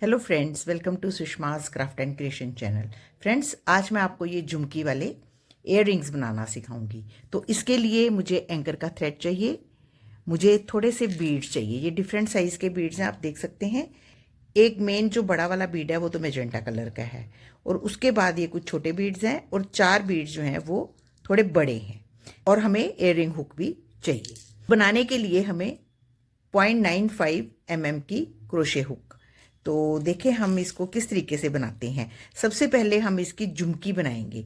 Hello friends, welcome to Sushma's craft and creation channel. Friends, आज मैं आपको ये झुमकी वाले इयर रिंग्स बनाना सिखाऊंगी। तो इसके लिए मुझे एंकर का थ्रेड चाहिए, मुझे थोड़े से बीड्स चाहिए। ये डिफरेंट साइज़ के बीड्स हैं, आप देख सकते हैं। एक मेन जो बड़ा वाला बीड है वो तो मैजेंटा कलर का है, और उसके बाद ये कुछ छोटे बीड्स हैं, और 4 बीड्स जो हैं वो थोड़े बड़े हैं। और हमें इयर रिंग हुक भी चाहिए। बनाने के लिए हमें 0.95 mm की क्रोशे हुक। तो देखें हम इसको किस तरीके से बनाते हैं। सबसे पहले हम इसकी झुमकी बनाएंगे।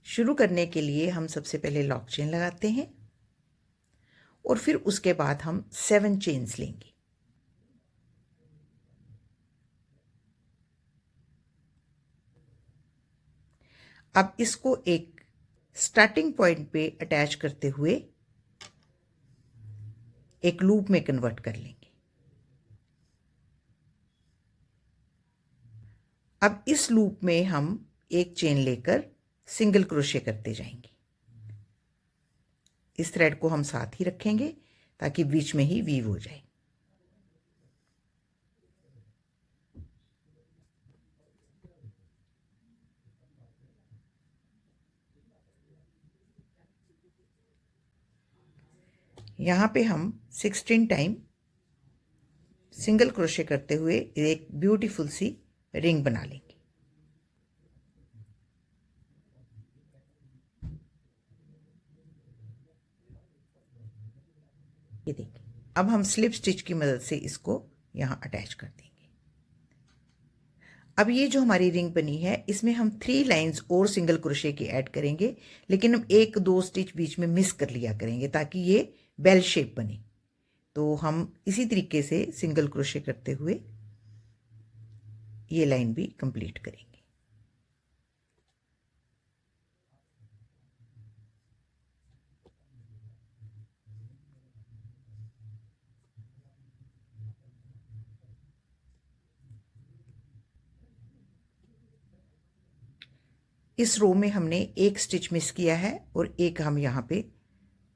शुरू करने के लिए हम सबसे पहले लॉक चेन लगाते हैं, और फिर उसके बाद हम 7 चेन्स लेंगे। अब इसको एक स्टार्टिंग पॉइंट पे अटैच करते हुए एक लूप में कन्वर्ट कर लेंगे। अब इस लूप में हम एक चेन लेकर सिंगल क्रोशे करते जाएंगे। इस थ्रेड को हम साथ ही रखेंगे ताकि बीच में ही वीव हो जाए। यहाँ पे हम 16 टाइम सिंगल क्रोशे करते हुए एक ब्यूटीफुल सी रिंग बना लेंगे। ये देखिए, अब हम स्लिप स्टिच की मदद से इसको यहाँ अटैच कर देंगे। अब ये जो हमारी रिंग बनी है, इसमें हम 3 लाइंस और सिंगल क्रोशे की ऐड करेंगे, लेकिन हम 1-2 स्टिच बीच में मिस कर लिया करेंगे ताकि ये बेल शेप बने। तो हम इसी तरीके से सिंगल क्रोशे करते हुए ये लाइन भी कंप्लीट करेंगे। इस रो में हमने एक स्टिच मिस किया है, और एक हम यहाँ पे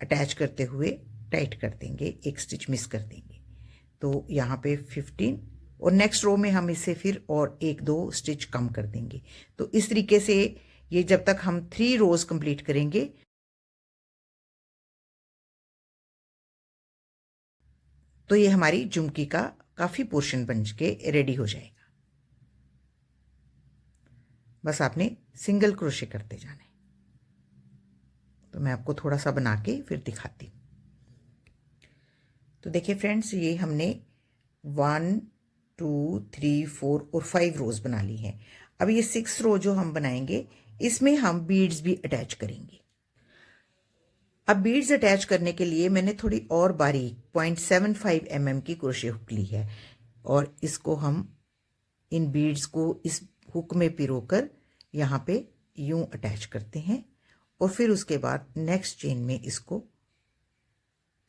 अटैच करते हुए टाइट कर देंगे, एक स्टिच मिस कर देंगे। तो यहाँ पे 15, और नेक्स्ट रो में हम इसे फिर और 1-2 स्टिच कम कर देंगे। तो इस तरीके से ये जब तक हम 3 रोज कंप्लीट करेंगे, तो ये हमारी झुमकी का काफ़ी पोर्शन बन के रेडी हो जाएगा। बस आपने सिंगल क्रोशे करते जाना है। तो मैं आपको थोड़ा सा बना के फिर दिखाती हूँ। तो देखिए फ्रेंड्स, ये हमने 1, 2, 3, 4 और 5 रोज बना ली हैं। अब ये 6 रो जो हम बनाएंगे, इसमें हम बीड्स भी अटैच करेंगे। अब बीड्स अटैच करने के लिए मैंने थोड़ी और बारीक 0.75 mm की क्रोशे हुक ली है, और इसको हम इन बीड्स को इस हुक में पिरोकर यहाँ पे यूं अटैच करते हैं, और फिर उसके बाद नेक्स्ट चेन में इसको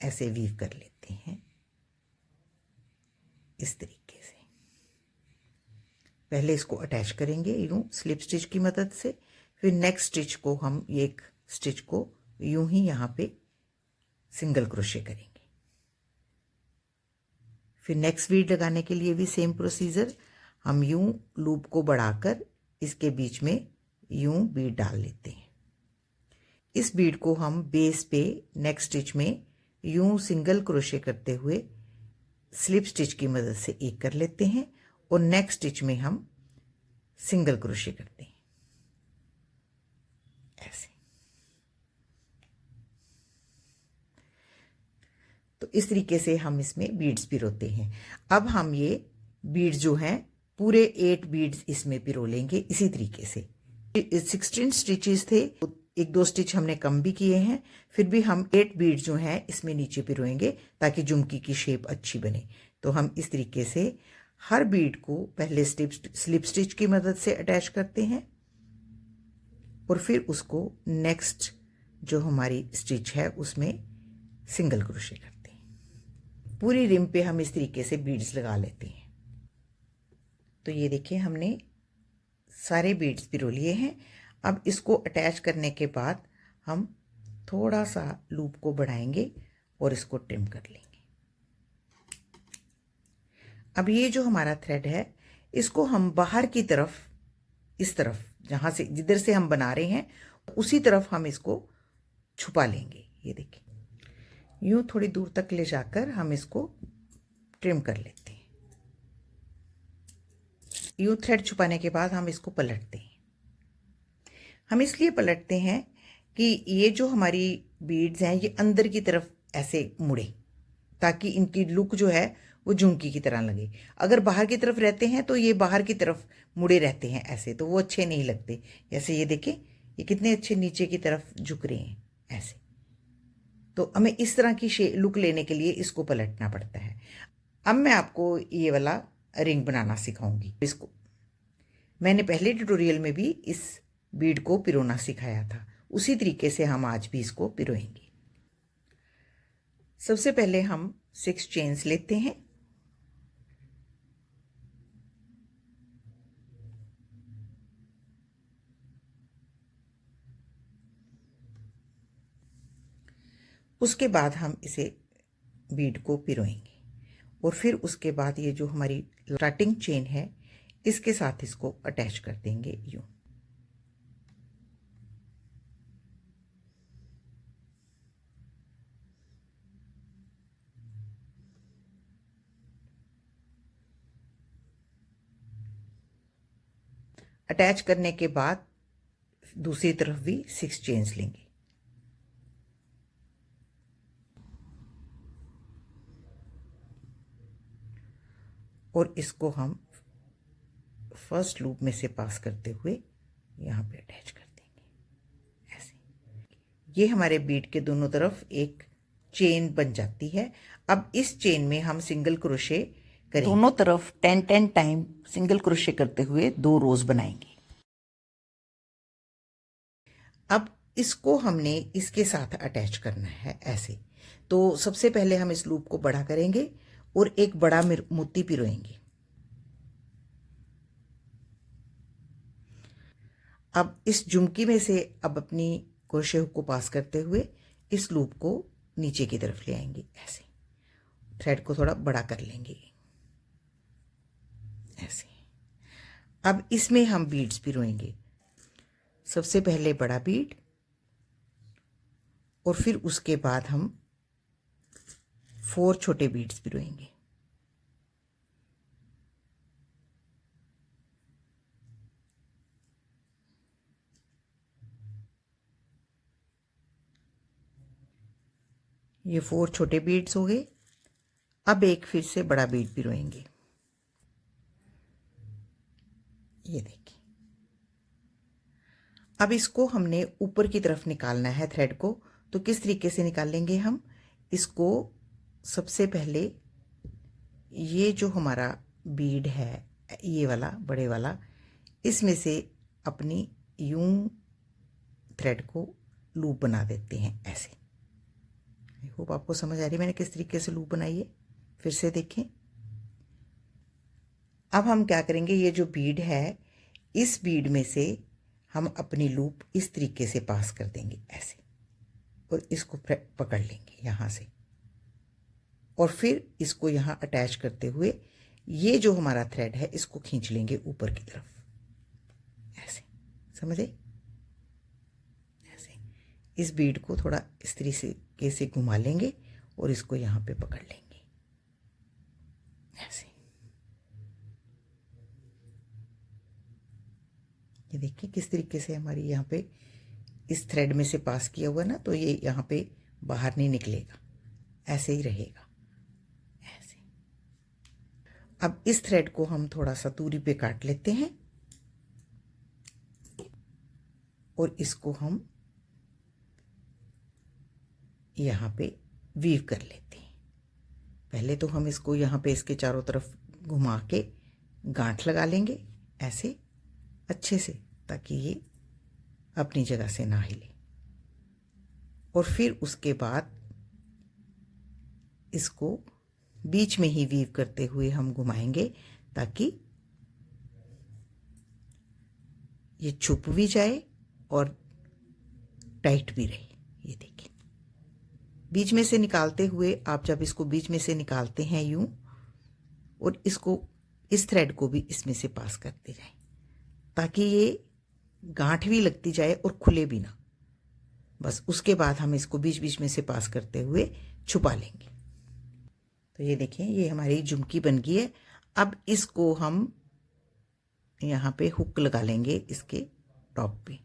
ऐसे वीव कर लेते हैं इस तरीके से। पहले इसको अटैच करेंगे यूं स्लिप स्टिच की मदद से, फिर नेक्स्ट स्टिच को हम एक स्टिच को यूं ही यहाँ पे सिंगल क्रोशे करेंगे। फिर नेक्स्ट बीड लगाने के लिए भी सेम प्रोसीजर, हम यूं लूप को बढ़ाकर इसके बीच में यूं बीड डाल लेते हैं। इस बीड को हम बेस पे नेक्स्ट स्टिच में यूं सिंगल क्रोशे करते हुए स्लिप स्टिच की मदद से एक कर लेते हैं, और नेक्स्ट स्टिच में हम सिंगल क्रोशे करते हैं ऐसे। तो इस तरीके से हम इसमें बीड्स पिरोते हैं। अब हम ये बीड्स जो हैं, पूरे 8 बीड्स इसमें पिरो लेंगे इसी तरीके से। 16 स्टिचेस थे, 1-2 स्टिच हमने कम भी किए हैं, फिर भी हम 8 बीड जो हैं इसमें नीचे पिरोएंगे ताकि झुमकी की शेप अच्छी बने। तो हम इस तरीके से हर बीड को पहले स्लिप स्टिच की मदद से अटैच करते हैं, और फिर उसको नेक्स्ट जो हमारी स्टिच है उसमें सिंगल क्रोशे करते हैं। पूरी रिम पे हम इस तरीके से बीड्स लगा लेते हैं। तो ये देखिए, हमने सारे बीड्स पिरो लिए हैं। अब इसको अटैच करने के बाद हम थोड़ा सा लूप को बढ़ाएंगे और इसको ट्रिम कर लेंगे। अब ये जो हमारा थ्रेड है, इसको हम बाहर की तरफ, इस तरफ जहाँ से जिधर से हम बना रहे हैं उसी तरफ हम इसको छुपा लेंगे। ये देखिए, यूं थोड़ी दूर तक ले जाकर हम इसको ट्रिम कर लेते हैं। यूं थ्रेड छुपाने के बाद हम इसको पलटते हैं। हम इसलिए पलटते हैं कि ये जो हमारी बीड्स हैं ये अंदर की तरफ ऐसे मुड़े, ताकि इनकी लुक जो है वो झुमकी की तरह लगे। अगर बाहर की तरफ रहते हैं तो ये बाहर की तरफ मुड़े रहते हैं ऐसे, तो वो अच्छे नहीं लगते। जैसे ये देखें, ये कितने अच्छे नीचे की तरफ झुक रहे हैं ऐसे। तो हमें इस तरह की लुक लेने के लिए इसको पलटना पड़ता है। अब मैं आपको ये वाला रिंग बनाना सिखाऊंगी। इसको मैंने पहले ट्यूटोरियल में भी इस बीड को पिरोना सिखाया था, उसी तरीके से हम आज भी इसको पिरोएंगे। सबसे पहले हम 6 चेन्स लेते हैं। उसके बाद हम इसे बीड को पिरोएंगे और फिर उसके बाद ये जो हमारी स्टार्टिंग चेन है इसके साथ इसको अटैच कर देंगे यूं। अटैच करने के बाद दूसरी तरफ भी 6 चेन्स लेंगे। और इसको हम फर्स्ट लूप में से पास करते हुए यहाँ पे अटैच कर देंगे ऐसे। ये हमारे बीड के दोनों तरफ एक चेन बन जाती है। अब इस चेन में हम सिंगल क्रोशे करेंगे, दोनों तरफ 10 टाइम सिंगल क्रोशे करते हुए 2 रोज बनाएंगे। अब इसको हमने इसके साथ अटैच करना है ऐसे। तो सबसे पहले हम इस लूप को बड़ा करेंगे और एक बड़ा मोती पिरोएंगे। अब इस झुमकी में से अब अपनी क्रोशे हुक को पास करते हुए इस लूप को नीचे की तरफ ले आएंगे ऐसे। थ्रेड को थोड़ा बड़ा कर लेंगे ऐसे। अब इसमें हम बीड्स पिरोएंगे। सबसे पहले बड़ा बीड और फिर उसके बाद हम 4 छोटे बीड्स पिरोएंगे। ये 4 छोटे बीड्स हो गए। अब एक फिर से बड़ा बीड पिरोएंगे। ये देखिए, अब इसको हमने ऊपर की तरफ निकालना है थ्रेड को। तो किस तरीके से निकालेंगे हम इसको? सबसे पहले ये जो हमारा बीड है ये वाला बड़े वाला, इसमें से अपनी यूं थ्रेड को लूप बना देते हैं ऐसे। आई होप आपको समझ आ रही है मैंने किस तरीके से लूप बनाई है। फिर से देखें। अब हम क्या करेंगे, ये जो बीड है इस बीड में से हम अपनी लूप इस तरीके से पास कर देंगे ऐसे और इसको पकड़ लेंगे यहाँ से और फिर इसको यहाँ अटैच करते हुए ये जो हमारा थ्रेड है इसको खींच लेंगे ऊपर की तरफ ऐसे। समझे? ऐसे इस बीड को थोड़ा इस तरीके से घुमा लेंगे और इसको यहाँ पे पकड़ लेंगे ऐसे। ये देखिए किस तरीके से हमारी यहाँ पे इस थ्रेड में से पास किया हुआ ना, तो ये यहाँ पे बाहर नहीं निकलेगा, ऐसे ही रहेगा ऐसे। अब इस थ्रेड को हम थोड़ा सा दूरी पे काट लेते हैं और इसको हम यहाँ पे वीव कर लेते हैं। पहले तो हम इसको यहाँ पे इसके चारों तरफ घुमा के गांठ लगा लेंगे ऐसे अच्छे से, ताकि ये अपनी जगह से ना हिले। और फिर उसके बाद इसको बीच में ही वीव करते हुए हम घुमाएंगे ताकि ये छुप भी जाए और टाइट भी रहे। ये देखिए, बीच में से निकालते हुए आप जब इसको बीच में से निकालते हैं यूं और इसको इस थ्रेड को भी इसमें से पास करते जाएं ताकि ये गांठ भी लगती जाए और खुले भी ना। बस उसके बाद हम इसको बीच बीच में से पास करते हुए छुपा लेंगे। तो ये देखें, ये हमारी झुमकी बन गई है। अब इसको हम यहाँ पे हुक लगा लेंगे इसके टॉप पे।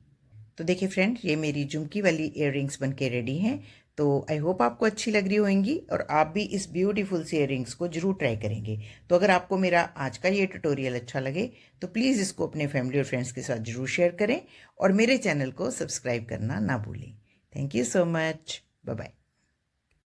तो देखिए फ्रेंड, ये मेरी झुमकी वाली इयररिंग्स बन के रेडी हैं। तो आई होप आपको अच्छी लग रही होंगी और आप भी इस ब्यूटीफुल सी इयररिंग्स को जरूर ट्राई करेंगे। तो अगर आपको मेरा आज का ये ट्यूटोरियल अच्छा लगे तो प्लीज़ इसको अपने फैमिली और फ्रेंड्स के साथ जरूर शेयर करें और मेरे चैनल को सब्सक्राइब करना ना भूलें। Thank you so much. Bye bye.